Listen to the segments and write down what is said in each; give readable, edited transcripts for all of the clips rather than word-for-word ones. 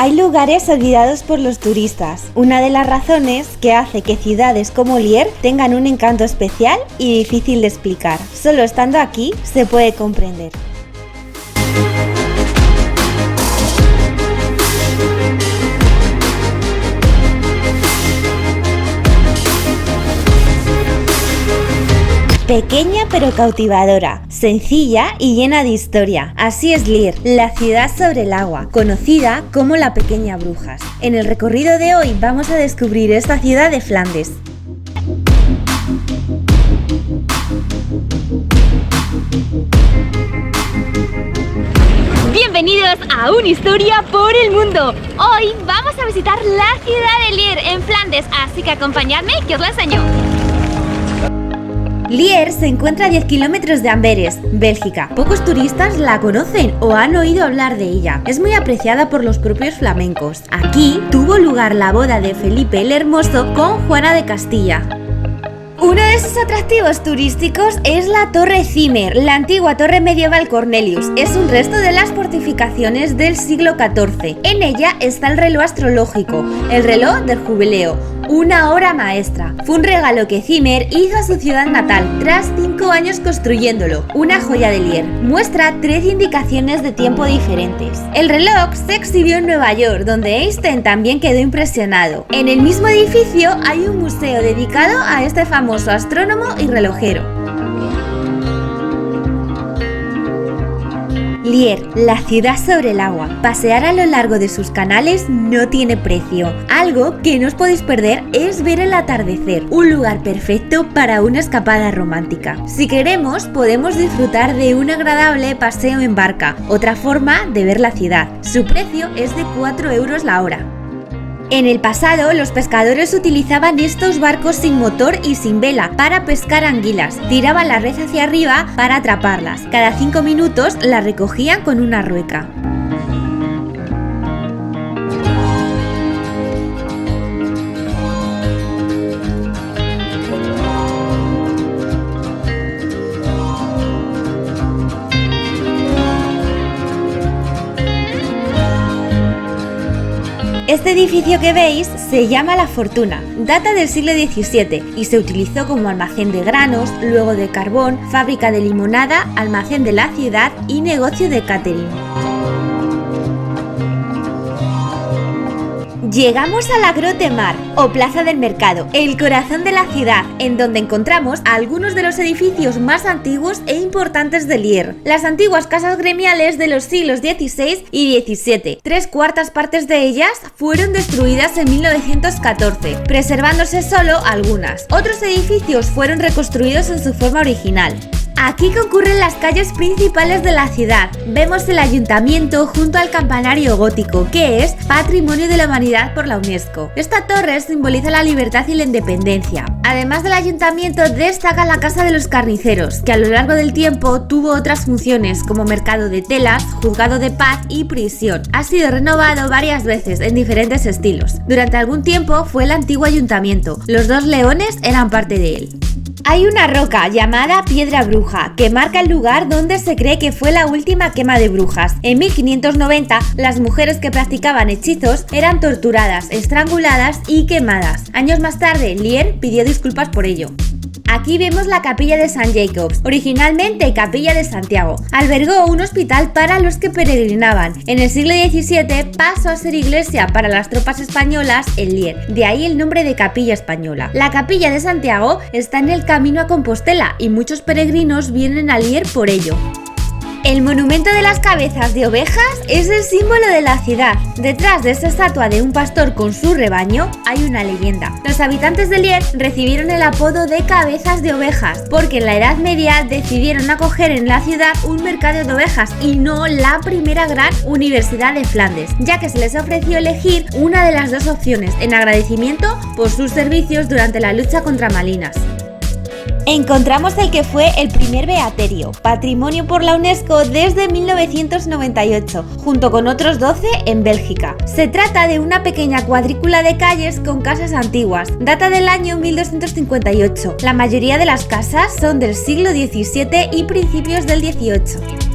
Hay lugares olvidados por los turistas, una de las razones que hace que ciudades como Lier tengan un encanto especial y difícil de explicar. Solo estando aquí se puede comprender. Pequeña pero cautivadora, sencilla y llena de historia. Así es Lier, la ciudad sobre el agua, conocida como la Pequeña Brujas. En el recorrido de hoy vamos a descubrir esta ciudad de Flandes. Bienvenidos a Una Historia por el Mundo. Hoy vamos a visitar la ciudad de Lier en Flandes, así que acompañadme que os la enseño. Lier se encuentra a 10 kilómetros de Amberes, Bélgica. Pocos turistas la conocen o han oído hablar de ella. Es muy apreciada por los propios flamencos. Aquí tuvo lugar la boda de Felipe el Hermoso con Juana de Castilla. Uno de sus atractivos turísticos es la Torre Zimmer, la antigua torre medieval Cornelius. Es un resto de las fortificaciones del siglo XIV. En ella está el reloj astrológico, el reloj del jubileo, una obra maestra. Fue un regalo que Zimmer hizo a su ciudad natal tras 5 años construyéndolo, una joya de Lier. Muestra 13 indicaciones de tiempo diferentes. El reloj se exhibió en Nueva York, donde Einstein también quedó impresionado. En el mismo edificio hay un museo dedicado a este famoso astrónomo y relojero. Lier, la ciudad sobre el agua. Pasear a lo largo de sus canales no tiene precio. Algo que no os podéis perder es ver el atardecer, un lugar perfecto para una escapada romántica. Si queremos, podemos disfrutar de un agradable paseo en barca, otra forma de ver la ciudad. Su precio es de 4 euros la hora. En el pasado, los pescadores utilizaban estos barcos sin motor y sin vela para pescar anguilas. Tiraban la red hacia arriba para atraparlas. Cada 5 minutos la recogían con una rueca. Este edificio que veis se llama La Fortuna, data del siglo XVII y se utilizó como almacén de granos, luego de carbón, fábrica de limonada, almacén de la ciudad y negocio de catering. Llegamos a la Grote Mar, o Plaza del Mercado, el corazón de la ciudad, en donde encontramos algunos de los edificios más antiguos e importantes de Lier. Las antiguas casas gremiales de los siglos XVI y XVII. 3/4 partes de ellas fueron destruidas en 1914, preservándose solo algunas. Otros edificios fueron reconstruidos en su forma original. Aquí concurren las calles principales de la ciudad. Vemos el ayuntamiento junto al campanario gótico, que es Patrimonio de la Humanidad por la UNESCO. Esta torre simboliza la libertad y la independencia. Además del ayuntamiento, destaca la Casa de los Carniceros, que a lo largo del tiempo tuvo otras funciones como mercado de telas, juzgado de paz y prisión. Ha sido renovado varias veces en diferentes estilos. Durante algún tiempo fue el antiguo ayuntamiento. Los 2 leones eran parte de él. Hay una roca llamada Piedra Bruja que marca el lugar donde se cree que fue la última quema de brujas. En 1590, las mujeres que practicaban hechizos eran torturadas, estranguladas y quemadas. Años más tarde, Lier pidió disculpas por ello. Aquí vemos la capilla de San Jacobs, originalmente capilla de Santiago. Albergó un hospital para los que peregrinaban. En el siglo XVII pasó a ser iglesia para las tropas españolas en Lier, de ahí el nombre de capilla española. La capilla de Santiago está en el camino a Compostela y muchos peregrinos vienen a Lier por ello. El monumento de las cabezas de ovejas es el símbolo de la ciudad. Detrás de esta estatua de un pastor con su rebaño hay una leyenda. Los habitantes de Lier recibieron el apodo de cabezas de ovejas porque en la Edad Media decidieron acoger en la ciudad un mercado de ovejas y no la primera gran universidad de Flandes, ya que se les ofreció elegir una de las 2 opciones en agradecimiento por sus servicios durante la lucha contra Malinas. Encontramos el que fue el primer beaterio, patrimonio por la UNESCO desde 1998, junto con otros 12 en Bélgica. Se trata de una pequeña cuadrícula de calles con casas antiguas, data del año 1258. La mayoría de las casas son del siglo XVII y principios del XVIII.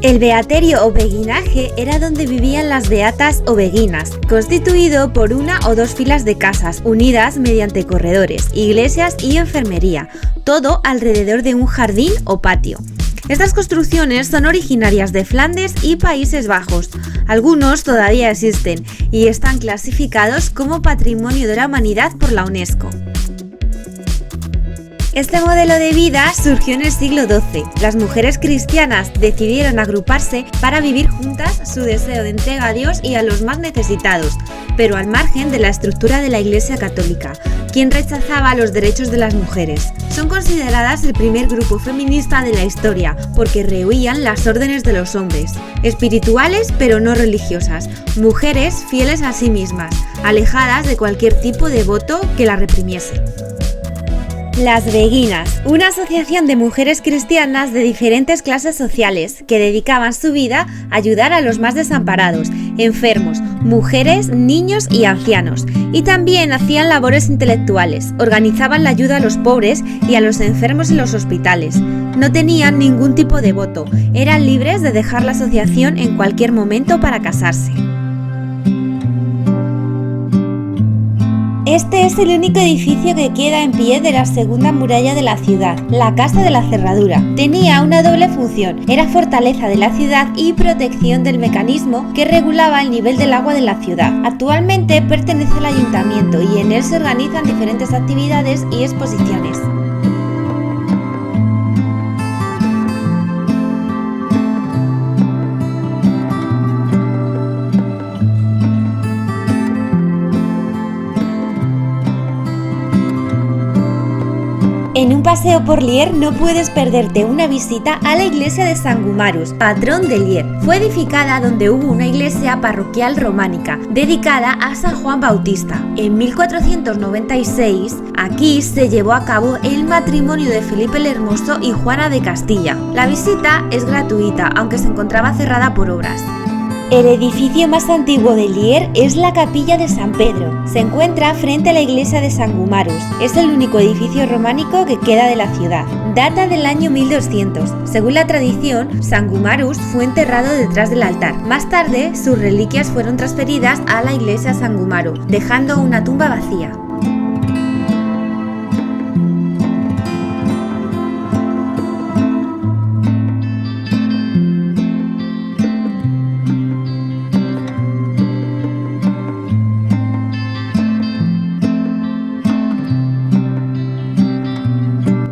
El beaterio o beguinaje era donde vivían las beatas o beguinas, constituido por una o dos filas de casas unidas mediante corredores, iglesias y enfermería, todo alrededor de un jardín o patio. Estas construcciones son originarias de Flandes y Países Bajos. Algunos todavía existen y están clasificados como Patrimonio de la Humanidad por la UNESCO. Este modelo de vida surgió en el siglo XII. Las mujeres cristianas decidieron agruparse para vivir juntas su deseo de entrega a Dios y a los más necesitados, pero al margen de la estructura de la Iglesia Católica, quien rechazaba los derechos de las mujeres. Son consideradas el primer grupo feminista de la historia porque rehuían las órdenes de los hombres, espirituales pero no religiosas, mujeres fieles a sí mismas, alejadas de cualquier tipo de voto que la reprimiese. Las Beguinas, una asociación de mujeres cristianas de diferentes clases sociales que dedicaban su vida a ayudar a los más desamparados, enfermos, mujeres, niños y ancianos, y también hacían labores intelectuales, organizaban la ayuda a los pobres y a los enfermos en los hospitales. No tenían ningún tipo de voto, eran libres de dejar la asociación en cualquier momento para casarse. Este es el único edificio que queda en pie de la segunda muralla de la ciudad, la Casa de la Cerradura. Tenía una doble función, era fortaleza de la ciudad y protección del mecanismo que regulaba el nivel del agua de la ciudad. Actualmente pertenece al ayuntamiento y en él se organizan diferentes actividades y exposiciones. En un paseo por Lier no puedes perderte una visita a la iglesia de San Gumarus, patrón de Lier. Fue edificada donde hubo una iglesia parroquial románica, dedicada a San Juan Bautista. En 1496, aquí se llevó a cabo el matrimonio de Felipe el Hermoso y Juana de Castilla. La visita es gratuita, aunque se encontraba cerrada por obras. El edificio más antiguo de Lier es la Capilla de San Pedro. Se encuentra frente a la iglesia de San Gumarus. Es el único edificio románico que queda de la ciudad. Data del año 1200. Según la tradición, San Gumarus fue enterrado detrás del altar. Más tarde, sus reliquias fueron transferidas a la iglesia San Gumarus, dejando una tumba vacía.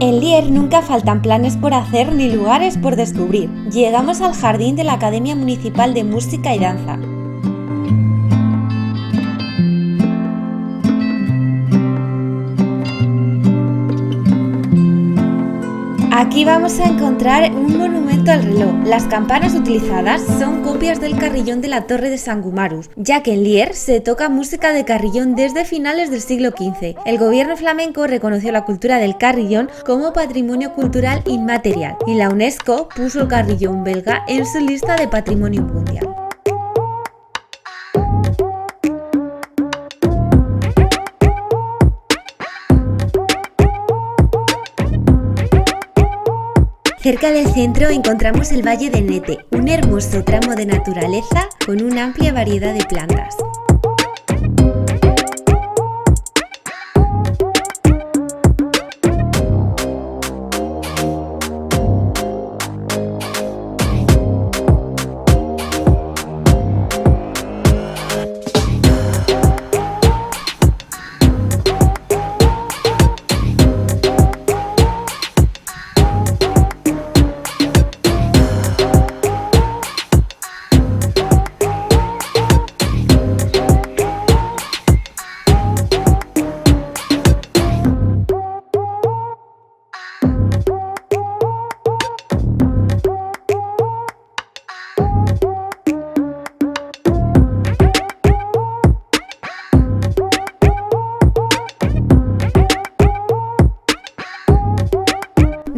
En Lier nunca faltan planes por hacer ni lugares por descubrir. Llegamos al jardín de la Academia Municipal de Música y Danza. Aquí vamos a encontrar un monumento al reloj. Las campanas utilizadas son copias del carrillón de la Torre de San Gumarus, ya que en Lier se toca música de carrillón desde finales del siglo XV. El gobierno flamenco reconoció la cultura del carrillón como patrimonio cultural inmaterial y la UNESCO puso el carrillón belga en su lista de patrimonio mundial. Cerca del centro encontramos el Valle de Nete, un hermoso tramo de naturaleza con una amplia variedad de plantas.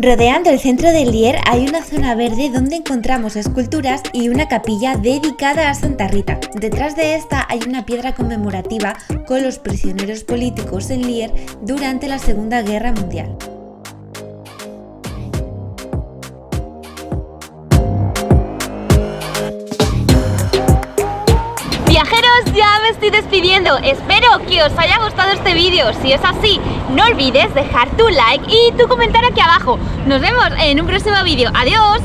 Rodeando el centro de Lier hay una zona verde donde encontramos esculturas y una capilla dedicada a Santa Rita. Detrás de esta hay una piedra conmemorativa con los prisioneros políticos en Lier durante la Segunda Guerra Mundial. chicos, ya me estoy despidiendo. Espero que os haya gustado este vídeo. Si es así, no olvides dejar tu like y tu comentario aquí abajo. Nos vemos en un próximo vídeo. ¡Adiós!